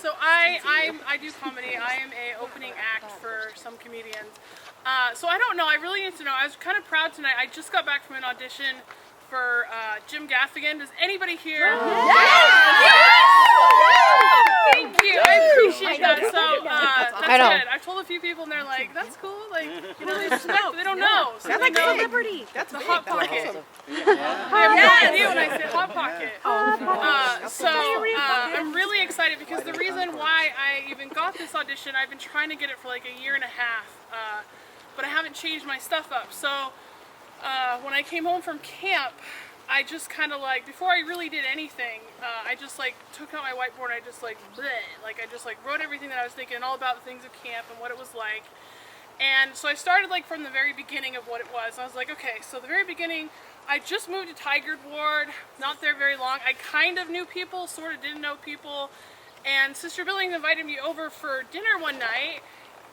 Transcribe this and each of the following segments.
so I do comedy. I am a opening act for some comedians. So I don't know. I really need to know. I was kind of proud tonight. I just got back from an audition for Jim Gaffigan. Does anybody here? Thank you. I appreciate that. So that's good. I've told a few people and they're like, "That's cool." Like, you know, they respect, but they don't know. So That's like a celebrity. That's the hot pocket. I have no idea when I say hot pocket. I'm really excited because the reason why I even got this audition, I've been trying to get it for like a year and a half, but I haven't changed my stuff up. So when I came home from camp, I just kind of like, before I really did anything, I just like took out my whiteboard and I just like, bleh, like I just like wrote everything that I was thinking, all about the things of camp and what it was like. And so I started like from the very beginning of what it was. I was like, okay, so the very beginning, I just moved to Tigard Ward, not there very long. I kind of knew people, sort of didn't know people. And Sister Billings invited me over for dinner one night,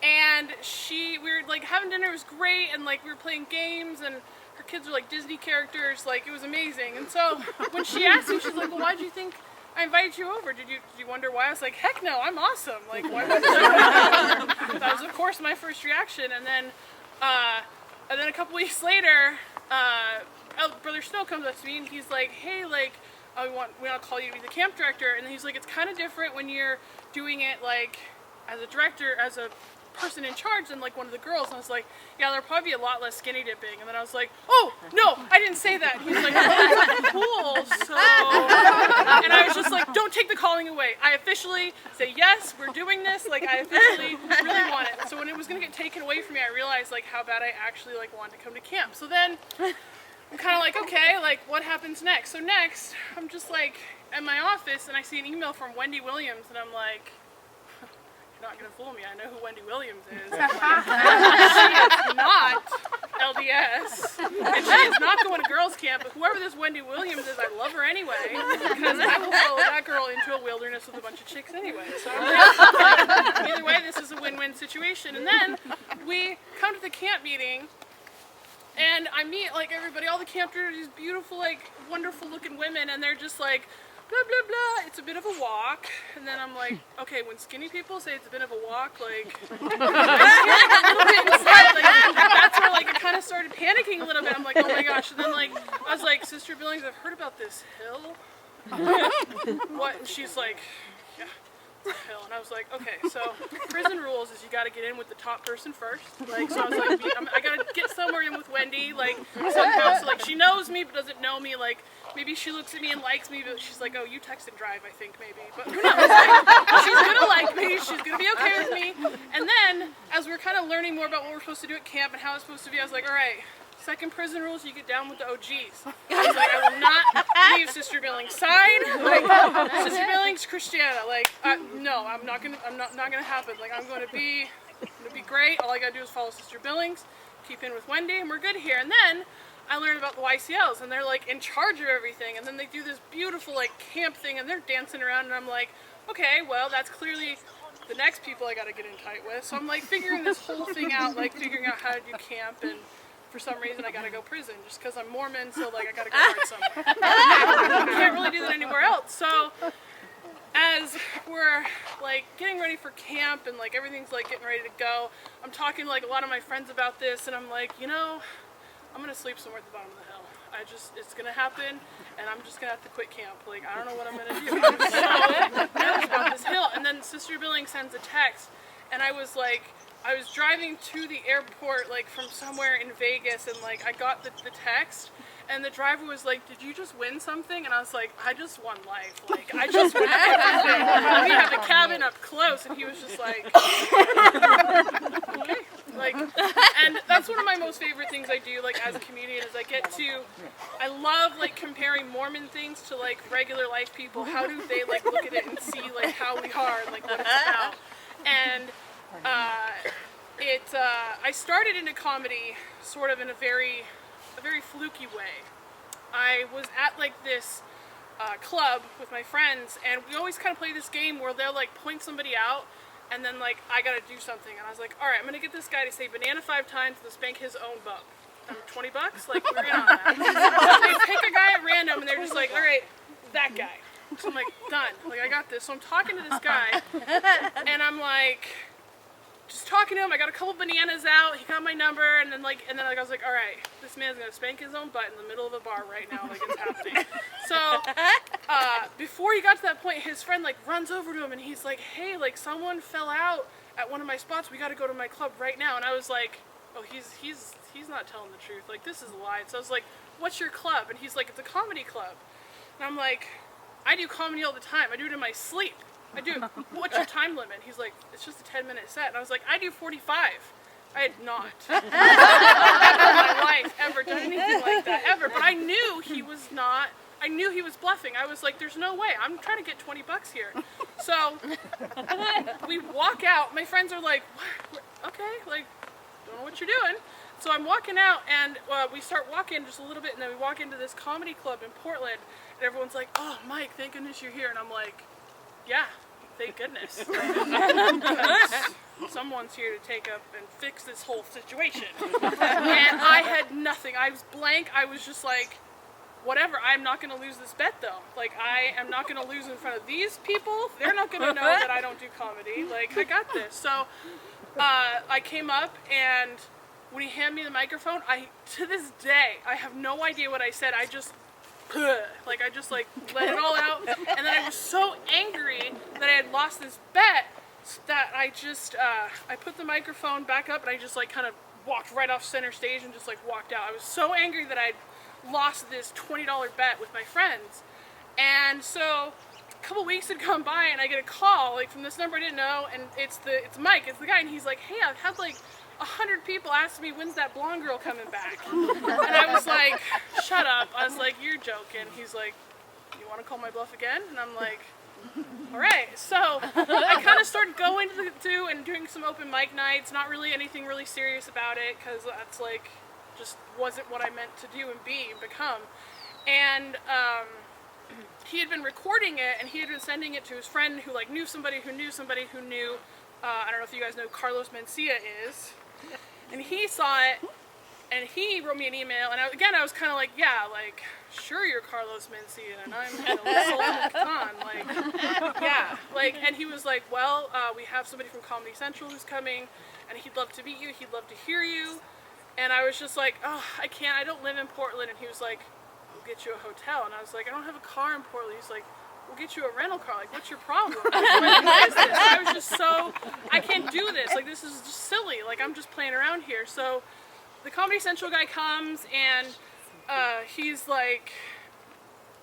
and we were like having dinner. It was great, and like we were playing games, and her kids were like Disney characters. Like it was amazing. And so when she asked me, she's like, "Well, why did you think I invited you over? Did you wonder why?" I was like, "Heck no, I'm awesome. Like why would I?" That was of course my first reaction. And then a couple weeks later, Brother Snow comes up to me and he's like, "Hey, like, we want to call you to be the camp director." And then he's like, "It's kind of different when you're doing it like as a director, as a person in charge than like one of the girls." And I was like, "Yeah, there'll probably be a lot less skinny dipping." And then I was like, "Oh no, I didn't say that." And he's like, "Oh, cool." So, and I was just like, "Don't take the calling away. I officially say yes, we're doing this. Like I officially really want it." So when it was gonna get taken away from me, I realized like how bad I actually like wanted to come to camp. So then I'm kind of like, okay, like what happens next? So next, I'm just like at my office and I see an email from Wendy Williams and I'm like, "You're not gonna fool me. I know who Wendy Williams is." Like, she is not LDS, and she is not going to girls' camp. But whoever this Wendy Williams is, I love her anyway because I will follow that girl into a wilderness with a bunch of chicks anyway. So either way, this is a win-win situation. And then we come to the camp meeting. And I meet like everybody, all the camp directors, these beautiful, like wonderful looking women, and they're just like, blah, blah, blah, it's a bit of a walk. And then I'm like, okay, when skinny people say it's a bit of a walk, like, I get a little bit inside, like, that's where like I kind of started panicking a little bit. I'm like, oh my gosh. And then like, I was like, "Sister Billings, I've heard about this hill." What? And she's like, "Yeah. Hill." And I was like, okay, so prison rules is you got to get in with the top person first. Like, so I was like, I got to get somewhere in with Wendy, like somehow. So like she knows me but doesn't know me. Like maybe she looks at me and likes me, but she's like, "Oh, you text and drive, I think maybe." But who knows? Like, she's gonna like me. She's gonna be okay with me. And then as we were kind of learning more about what we're supposed to do at camp and how it's supposed to be, I was like, all right. Second prison rules, you get down with the OGs. I was like, I will not leave Sister Billings' side. Like, Sister Billings, Christiana. Like, no, I'm not gonna happen. Like, I'm gonna be great. All I gotta do is follow Sister Billings, keep in with Wendy, and we're good here. And then I learned about the YCLs, and they're like in charge of everything. And then they do this beautiful like camp thing, and they're dancing around, and I'm like, okay, well, that's clearly the next people I gotta get in tight with. So I'm like figuring this whole thing out, like figuring out how to do camp and. For some reason, I gotta go prison just because I'm Mormon, so like I gotta go hard somewhere. I can't really do that anywhere else. So as we're like getting ready for camp and like everything's like getting ready to go, I'm talking to like a lot of my friends about this, and I'm like, you know, I'm gonna sleep somewhere at the bottom of the hill. It's gonna happen, and I'm just gonna have to quit camp. Like I don't know what I'm gonna do. I'm so nervous about this hill. And then Sister Billings sends a text, and I was driving to the airport like from somewhere in Vegas, and like I got the text, and the driver was like, "Did you just win something?" And I was like, "I just won life. Like I just won everything. We have a cabin up close." And he was just like, okay. Like, and that's one of my most favorite things I do like as a comedian is I love like comparing Mormon things to like regular life people. How do they like look at it and see like how we are and like what it's about? And I started into comedy sort of in a very fluky way. I was at like this club with my friends, and we always kind of play this game where they'll like point somebody out, and then like I gotta do something, and I was like, all right, I'm gonna get this guy to say banana 5 times to spank his own bum. $20, like we're in on that. So they pick a guy at random, and they're just like, all right, that guy. So I'm like, done. Like, I got this. So I'm talking to this guy, and I'm like, just talking to him. I got a couple bananas out. He got my number, and then I was like, all right, this man's gonna spank his own butt in the middle of a bar right now, like it's happening. So before he got to that point, his friend like runs over to him, and he's like, hey, like someone fell out at one of my spots. We got to go to my club right now. And I was like, oh, he's not telling the truth. Like, this is a lie. So I was like, what's your club? And he's like, it's a comedy club. And I'm like, I do comedy all the time. I do it in my sleep. I do. What's your time limit? He's like, it's just a 10-minute set. And I was like, I do 45. I had not ever in my life ever done anything like that, ever. But I knew he was not. I knew he was bluffing. I was like, there's no way. I'm trying to get $20 here. So we walk out. My friends are like, what? Okay, like, don't know what you're doing. So I'm walking out, and we start walking just a little bit, and then we walk into this comedy club in Portland, and everyone's like, oh, Mike, thank goodness you're here. And I'm like, yeah, thank goodness. Because someone's here to take up and fix this whole situation. And I had nothing. I was blank. I was just like, whatever, I'm not going to lose this bet though. Like, I am not going to lose in front of these people. They're not going to know that I don't do comedy. Like, I got this. So I came up, and when he handed me the microphone, to this day, I have no idea what I said. I just let it all out, and then I was so angry that I had lost this bet that I just I put the microphone back up, and I just like kind of walked right off center stage and just like walked out. I was so angry that I'd lost this $20 bet with my friends. And so a couple weeks had gone by, and I get a call like from this number I didn't know, and it's Mike, it's the guy, and he's like, hey, I've had like 100 people ask me, when's that blonde girl coming back? And I was like, shut up. I was like, you're joking. He's like, you want to call my bluff again? And I'm like, all right. So I kind of started going to and doing some open mic nights, not really anything really serious about it, because that's like, just wasn't what I meant to do and be and become. And he had been recording it, and he had been sending it to his friend who like knew somebody who knew somebody who knew, I don't know if you guys know who Carlos Mencia is. And he saw it, and he wrote me an email, and I was kind of like, yeah, like, sure you're Carlos Mencia, and I'm Sultan Khan, like, yeah, like, and he was like, well, we have somebody from Comedy Central who's coming, and he'd love to meet you, he'd love to hear you. And I was just like, oh, I don't live in Portland. And he was like, we'll get you a hotel. And I was like, I don't have a car in Portland. He's like, we'll get you a rental car. Like, what's your problem? Like, what is this? I was just so, I can't do this. Like, this is just silly. Like, I'm just playing around here. So the Comedy Central guy comes, and he's like,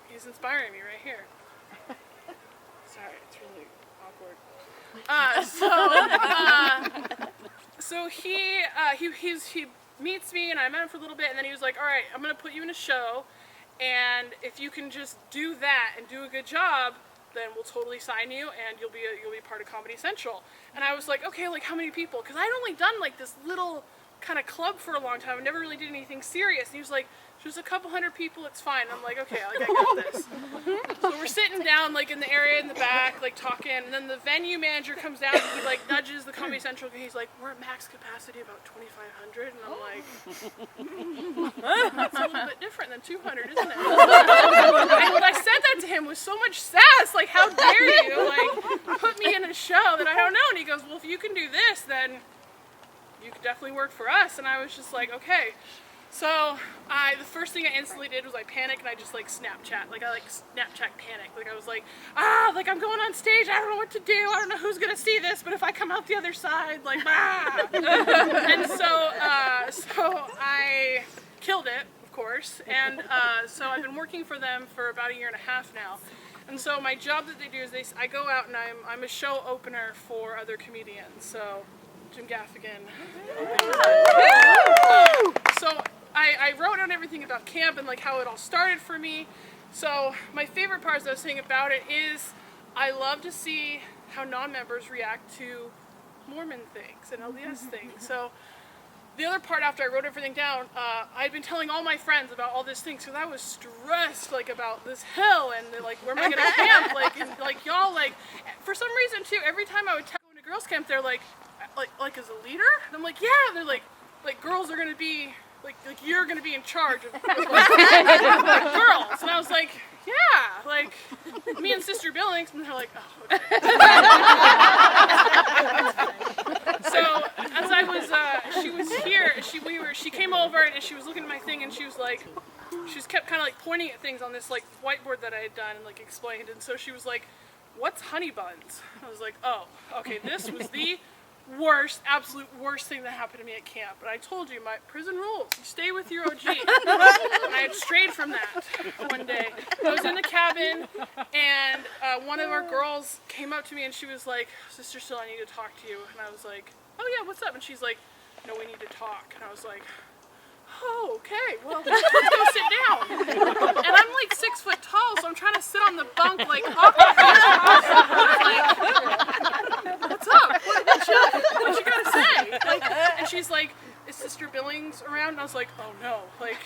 he's inspiring me right here. Sorry, it's really awkward. So he meets me, and I met him for a little bit, and then he was like, all right, I'm going to put you in a show, and if you can just do that and do a good job, then we'll totally sign you, and you'll be part of Comedy Central. And I was like, okay, like how many people? Because I'd only done like this little kind of club for a long time. I never really did anything serious. And he was like, there's a couple hundred people, it's fine. I'm like, okay, like, I got this. So we're sitting down like in the area in the back, like talking, and then the venue manager comes down, and he like nudges the Comedy Central, and he's like, we're at max capacity about 2,500, and I'm like, that's a little bit different than 200, isn't it? And when I said that to him with so much sass, like, how dare you, like, put me in a show that I don't know? And he goes, well, if you can do this, then you could definitely work for us. And I was just like, okay. So the first thing I instantly did was I panicked, and I just like Snapchat, like I like Snapchat panicked. Like I was like, like I'm going on stage, I don't know what to do, I don't know who's gonna see this, but if I come out the other side, like, And so I killed it, of course, and so I've been working for them for about a year and a half now. And so my job that they do is I go out and I'm a show opener for other comedians. So Jim Gaffigan. So I wrote down everything about camp and like how it all started for me. So my favorite part, as I was saying about it, is I love to see how non-members react to Mormon things and LDS things. So the other part, after I wrote everything down, I'd been telling all my friends about all these things because I was stressed like about this hill and like where am I gonna camp, like, and like y'all, like, for some reason too, every time I would go into girls camp, they're like as a leader, and I'm like, yeah, and they're like girls are gonna be like you're gonna be in charge of like girls, and I was like, yeah, like me and Sister Billings, and they're like, oh, okay. So as I was, she was here. She came over and she was looking at my thing, and she was like, she just kept kind of like pointing at things on this like whiteboard that I had done and like explained. And so she was like, "What's honey buns?" I was like, "Oh, okay. This was the worst, absolute worst thing that happened to me at camp." But I told you, my prison rules: you stay with your OG. And I had strayed from that one day. I was in the cabin, and one of our girls came up to me and she was like, "Sister Still, I need to talk to you." And I was like, "Oh yeah, what's up?" And she's like, "No, we need to talk." And I was like, "Oh, okay, well, let's go sit down." And I'm like 6 foot tall, so I'm trying to sit on the bunk like awkward. Like, what's up? What you gotta say? Like, and she's like, "Is Sister Billings around?" And I was like, "Oh no, like,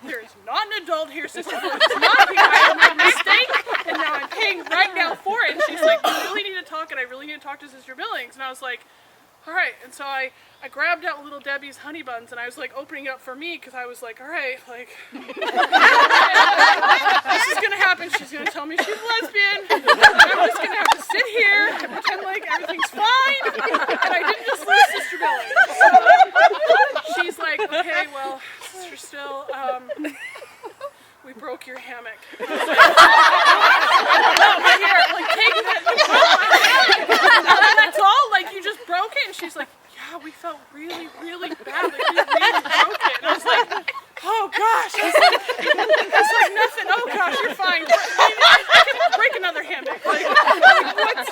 there is not an adult here. Sister Billings is not here. I made a mistake, and now I'm paying right now for it." And she's like, "We really need to talk, and I really need to talk to Sister Billings." And I was like, all right. And so I grabbed out Little Debbie's honey buns, and I was like opening it up for me because I was like, all right, like, this is gonna happen. She's gonna tell me she's lesbian. I'm just gonna have to sit here and pretend like everything's fine, and I didn't just lose Sister Billings. So she's like, okay, well, Sister Still, we broke your hammock. I was like, here, like, take that. That's all? Like, you just broke it? And she's like, yeah, we felt really, really bad. Like, we really broke it. And I was like, oh gosh. It's like nothing. Oh gosh, you're fine. I can break another hammock. Like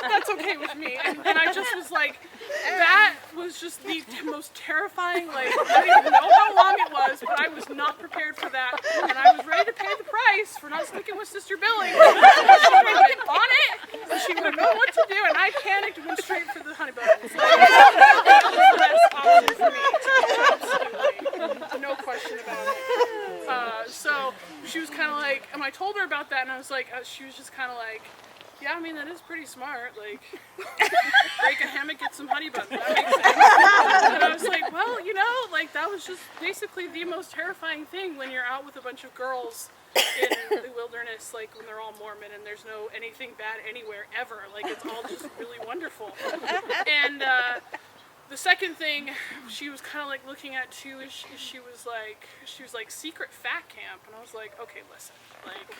that's okay with me. And I just was like, that was just the most terrifying, like, I didn't even know how long it was, but I was not prepared for that. And I was ready to pay the price for not sticking with Sister Billings. She would have been on it, and she would have known what to do, and I panicked and went straight for the honey buns. Like, that was the best option for me. Absolutely. No question about it. So she was kind of like, and I told her about that, and I was like, she was just kind of like, yeah, I mean, that is pretty smart. Like, break a hammock, get some honey buns. That makes sense. And I was like, well, you know, like, that was just basically the most terrifying thing when you're out with a bunch of girls in the wilderness, like, when they're all Mormon and there's no anything bad anywhere ever. Like, it's all just really wonderful. And the second thing she was kind of like looking at too is she was like secret fat camp, and I was like, okay, listen, like,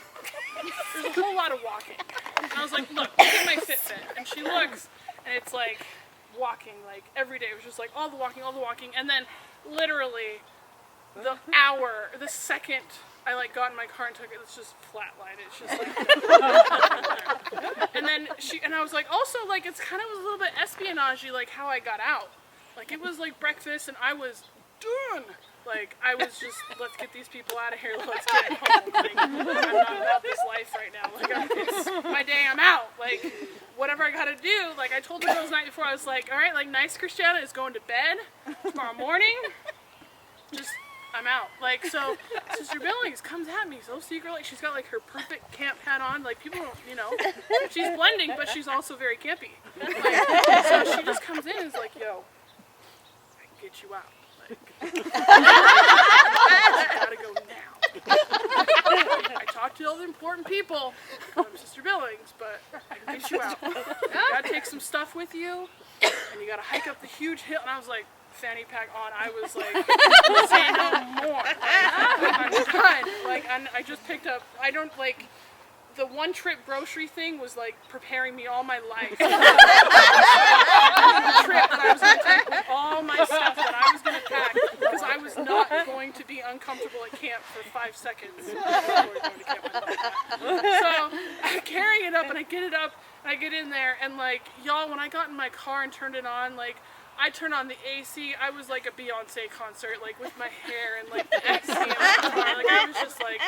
there's a whole lot of walking. And I was like, look at my Fitbit, and she looks, and it's like walking like every day. It was just like all the walking, and then literally the second I like got in my car and took it, it's just flatline. It's just like, and then I was like, also like it's kind of a little bit espionage-y, like how I got out. Like it was like breakfast, and I was done. Like I was just, let's get these people out of here. Let's get home. Like, I'm not about this life right now. Like it's my day. I'm out. Like whatever I gotta do. Like I told the girls the night before, I was like, all right, like nice Christiana is going to bed tomorrow morning. Just. I'm out. Like, so Sister Billings comes at me so secretly. She's got like her perfect camp hat on. Like, people don't, you know, she's blending, but she's also very campy. Like, so she just comes in and is like, yo, I can get you out. Like, I gotta go now. I talked to all the important people. I'm Sister Billings, but I can get you out. You gotta take some stuff with you, and you gotta hike up the huge hill. And I was like, fanny pack on. I was like, say no more. Like, I'm done. Like, and I just picked up, I don't, like, the one trip grocery thing was like preparing me all my life. The trip that I was going to take with all my stuff that I was going to pack, because I was not going to be uncomfortable at camp for 5 seconds. So I'm carrying it up, and I get it up, and I get in there, and like, y'all, when I got in my car and turned it on, like, I turned on the AC. I was like a Beyonce concert, like with my hair and like the AC in my car. Like I was just like,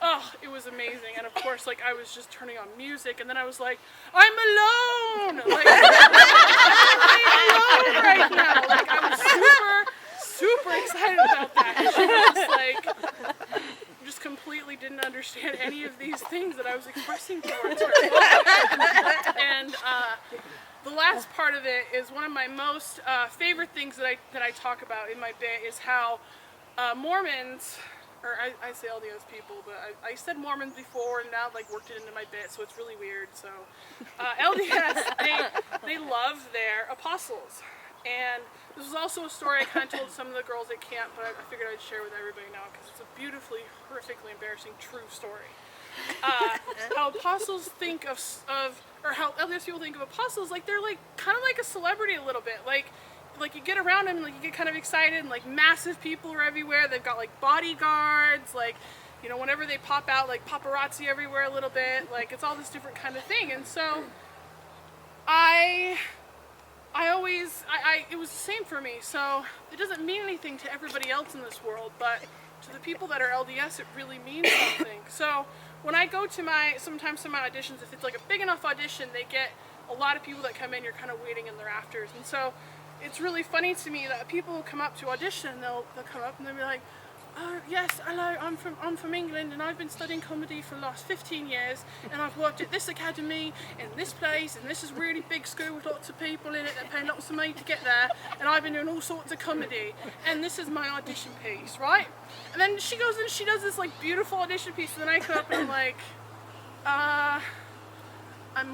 oh, it was amazing. And of course, like I was just turning on music, and then I was like, I'm alone. Like I'm alone right now. Like I was super excited about that. And she was just like, just completely didn't understand any of these things that I was expressing towards her. And the last part of it is one of my most favorite things that I talk about in my bit is how Mormons or I say LDS people, but I said Mormons before and now like worked it into my bit, so it's really weird. So LDS, they love their apostles. And this was also a story I kind of told some of the girls at camp, but I figured I'd share with everybody now because it's a beautifully, horrifically embarrassing, true story. How apostles think of, or how LDS people think of apostles, like they're like kind of like a celebrity a little bit. Like you get around them, like you get kind of excited, and like massive people are everywhere. They've got like bodyguards, like, you know, whenever they pop out, like paparazzi everywhere a little bit. Like it's all this different kind of thing. And so it was the same for me. So it doesn't mean anything to everybody else in this world, but to the people that are LDS, it really means something. So when I go to sometimes to my auditions, if it's like a big enough audition, they get a lot of people that come in, you're kind of waiting in the rafters. And so it's really funny to me that people who come up to audition, they'll come up and they'll be like, oh, yes, hello, I'm from England and I've been studying comedy for the last 15 years and I've worked at this academy in this place and this is a really big school with lots of people in it that pay lots of money to get there and I've been doing all sorts of comedy and this is my audition piece, right? And then she goes and she does this like beautiful audition piece and then I come up and I'm like, I'm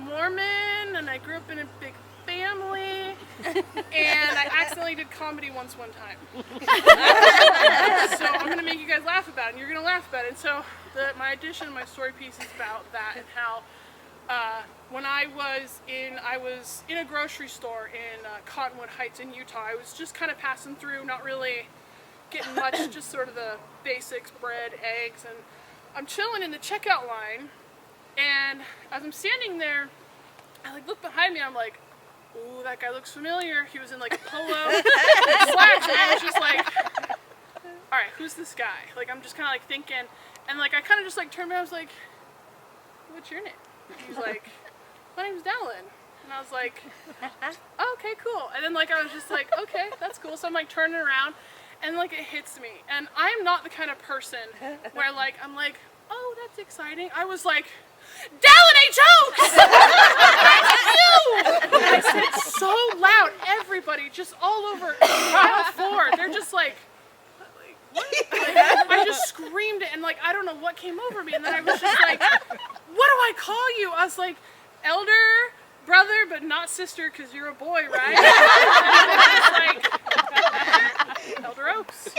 Mormon and I grew up in a big family and I accidentally did comedy one time. So I'm going to make you guys laugh about it and you're going to laugh about it. And so my audition, my story piece is about that and how when I was in a grocery store in Cottonwood Heights in Utah. I was just kind of passing through, not really getting much, just sort of the basics, bread, eggs, and I'm chilling in the checkout line and as I'm standing there, I like look behind me, I'm like, ooh, that guy looks familiar. He was in like a polo and slacks, and I was just like, all right, who's this guy? Like, I'm just kind of like thinking, and like I kind of just like turned around, I was like, what's your name? He's like, my name's Dallin. And I was like, oh, okay, cool. And then like I was just like, okay, that's cool. So I'm like turning around, and like it hits me. And I'm not the kind of person where like I'm like, oh, that's exciting. I was like, Dallin H. Oaks! That's you! I said so loud, everybody, just all over aisle 4, they're just like, what? I just screamed it, and like, I don't know what came over me, and then I was just like, what do I call you? I was like, elder, brother, but not sister, because you're a boy, right? And like, Elder Oaks.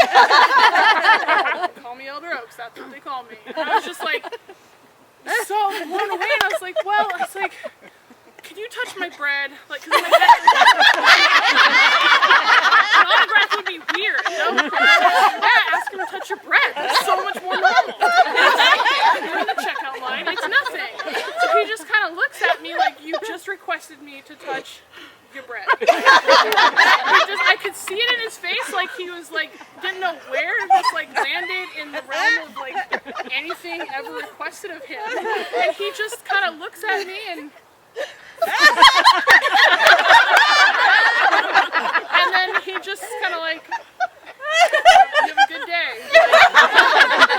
Call me Elder Oaks, that's what they call me. And I was just like, so blown away, and I was like, well, I was like, can you touch my bread? Like, cause my head, an autograph would be weird, you know? Yeah, ask him to touch your bread. It's so much more normal. You're in the checkout line, it's nothing. So he just kind of looks at me like, you just requested me to touch your bread. I could see it in his face, like he was like, didn't know where this like landed in the realm of like anything ever requested of him. And he just kind of looks at me and and then he just kind of like, you have a good day.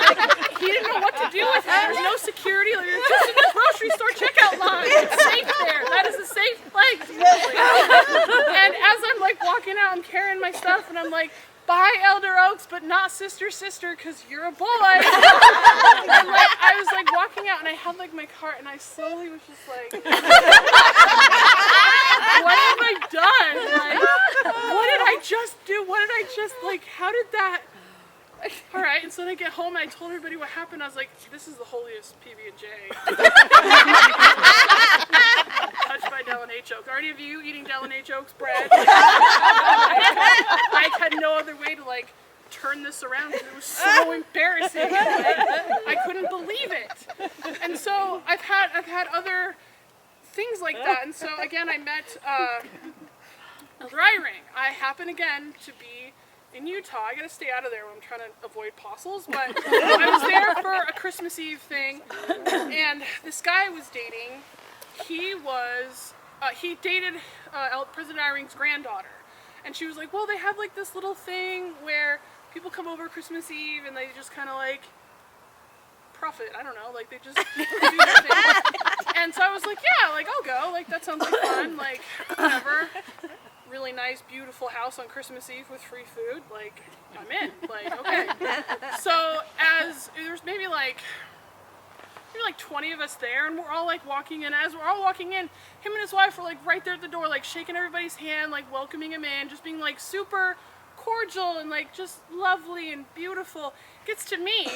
Like, he didn't know what to do with it. There's no security. Like, you're just in the grocery store checkout line. It's safe there. That is a safe place. And as I'm like walking out, I'm carrying my stuff, and I'm like, bye, Elder Oaks, but not sister, because you're a boy. And like, I was like walking out, and I had like my cart, and I slowly was just like, what have I done? Like, what did I just do? What did I just, like, how did that? All right, and so then I get home, and I told everybody what happened. I was like, this is the holiest PB&J. Touched by Dallin H. Oaks. Are any of you eating Dallin H. Oaks bread? I had no other way to like turn this around because it was so embarrassing. Like, I couldn't believe it. And so I've had other things like that. And so again, I met Elder Eyring. I happen again to be in Utah. I gotta stay out of there when I'm trying to avoid apostles, but I was there for a Christmas Eve thing, and this guy I was dating, he dated President Eyring's granddaughter, and she was like, well, they have like this little thing where people come over Christmas Eve and they just kind of like profit, I don't know, like they just do their thing. And so I was like, yeah, like I'll go, like that sounds like fun, like whatever. Really nice nice, beautiful house on Christmas Eve with free food, like, I'm in. Like, okay. So there's maybe like 20 of us there, and we're all like walking in. As we're all walking in, him and his wife were like right there at the door, like shaking everybody's hand, like welcoming him in, just being like super cordial and like just lovely and beautiful. Gets to me,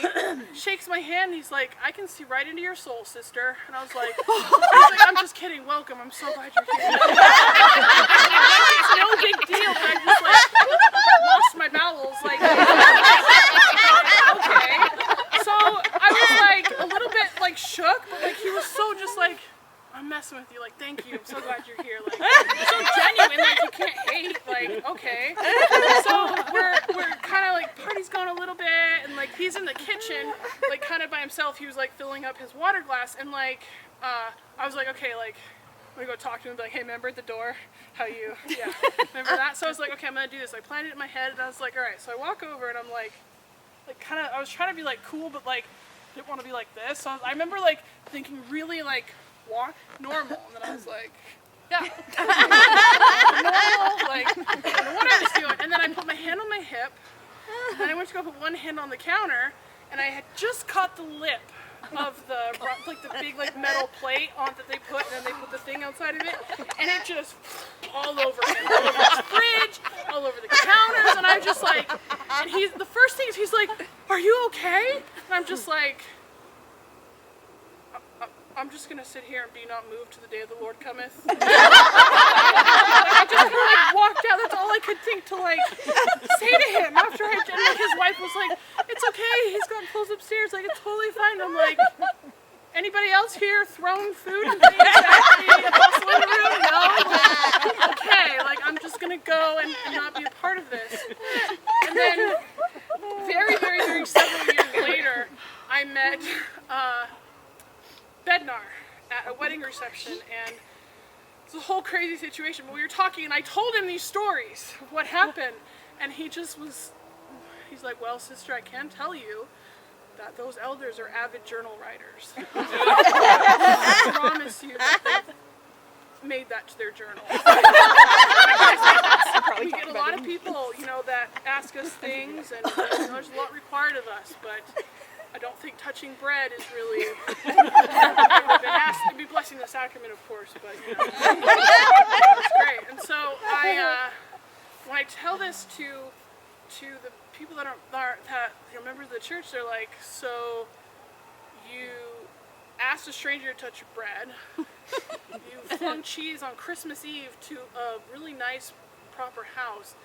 shakes my hand, and he's like, I can see right into your soul, sister. And I was like, I'm just kidding, welcome, I'm so glad you're here. It's no big deal, but I just like lost my bowels, like, okay. So I was like a little bit like shook, but like he was so just like, I'm messing with you, like, thank you, I'm so glad you're here, like, so genuine, like, you can't hate, like, okay. So we're kind of like, party's going a little bit, and like, he's in the kitchen, like, kind of by himself. He was like filling up his water glass, and like, I was like, okay, like, I'm gonna go talk to him and be like, hey, remember at the door, how you, yeah, remember that? So I was like, okay, I'm gonna do this. I planned it in my head, and I was like, all right, so I walk over, and I'm like kind of, I was trying to be like cool, but like, didn't want to be like this. So I remember like thinking really like, walk normal, and then I was like, yeah, normal, like, I don't know what I was doing. And then I put my hand on my hip, and I went to go put one hand on the counter, and I had just caught the lip of the like the big like metal plate on that they put, and then they put the thing outside of it, and it just all over him, all over his fridge, all over the counters, and I'm just like, and the first thing is he's like, are you okay? And I'm just like, I'm just gonna sit here and be not moved till the day of the Lord cometh. Like, I just kind of like walked out. That's all I could think to like say to him after and like his wife was like, "It's okay. He's got clothes upstairs. Like it's totally fine." I'm like, anybody else here throwing food and things at me in the room? No. Like, okay. Like I'm just gonna go and not be a part of this. And then very several years later, I met. Bednar at a wedding reception, and it's a whole crazy situation, but we were talking and I told him these stories of what happened, and he just was, he's like, well, sister, I can tell you that those elders are avid journal writers. I promise you that they've made that to their journal. We get a lot of people, you know, that ask us things, and you know, there's a lot required of us, but I don't think touching bread is really, it has to be blessing the sacrament, of course, but, you know, it's great. And so when I tell this to the people that you know, members of the church, they're like, so you asked a stranger to touch your bread, you flung cheese on Christmas Eve to a really nice, proper house,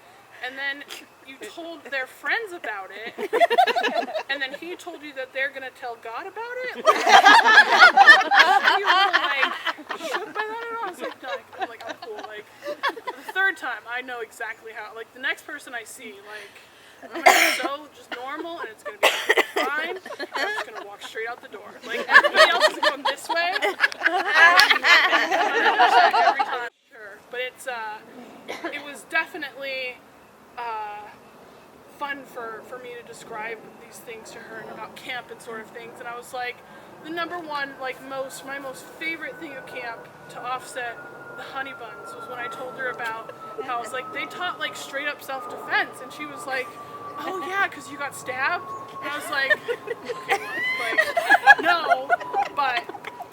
and then you told their friends about it, and then he told you that they're going to tell God about it? Like, you were like, shook by that at all? I was like, no, I'm cool. Like, the third time, I know exactly how, like, the next person I see, like, I'm going to be so just normal, and it's going to be fine, and I'm just going to walk straight out the door. Like, everybody else is going this way, every time, sure. But it was definitely fun for me to describe these things to her and about camp and sort of things, and I was like, the number one, like my most favorite thing of camp to offset the honey buns was when I told her about how I was like, they taught like straight up self-defense, and she was like, oh yeah, because you got stabbed? And I was like, like, no, but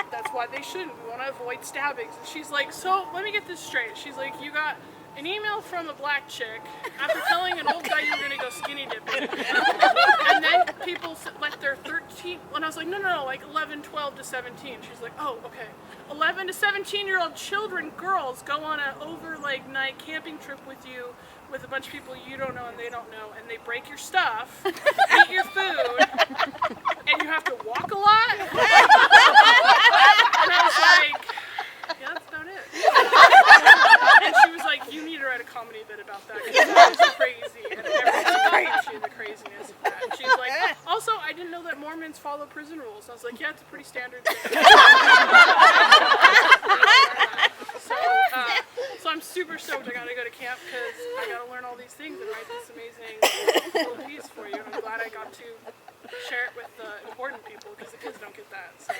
that's why they shouldn't. We want to avoid stabbings. And she's like, so let me get this straight. She's like, you got an email from a black chick after telling an old guy you were going to go skinny dipping. And then people let their 13, and I was like, no, like 11, 12 to 17. She's like, oh, okay. 11 to 17-year-old children, girls, go on an night camping trip with you with a bunch of people you don't know and they don't know, and they break your stuff, eat your food, and you have to walk a lot? And I was like, yeah, that's about it. And she was like, you need to write a comedy bit about that, because it's crazy, and everybody appreciated the craziness of that. And she's like, also, I didn't know that Mormons follow prison rules. I was like, yeah, it's a pretty standard thing. So I'm super stoked I got to go to camp, because I got to learn all these things and write this amazing little piece for you. And I'm glad I got to share it with the important people, because the kids don't get that. So.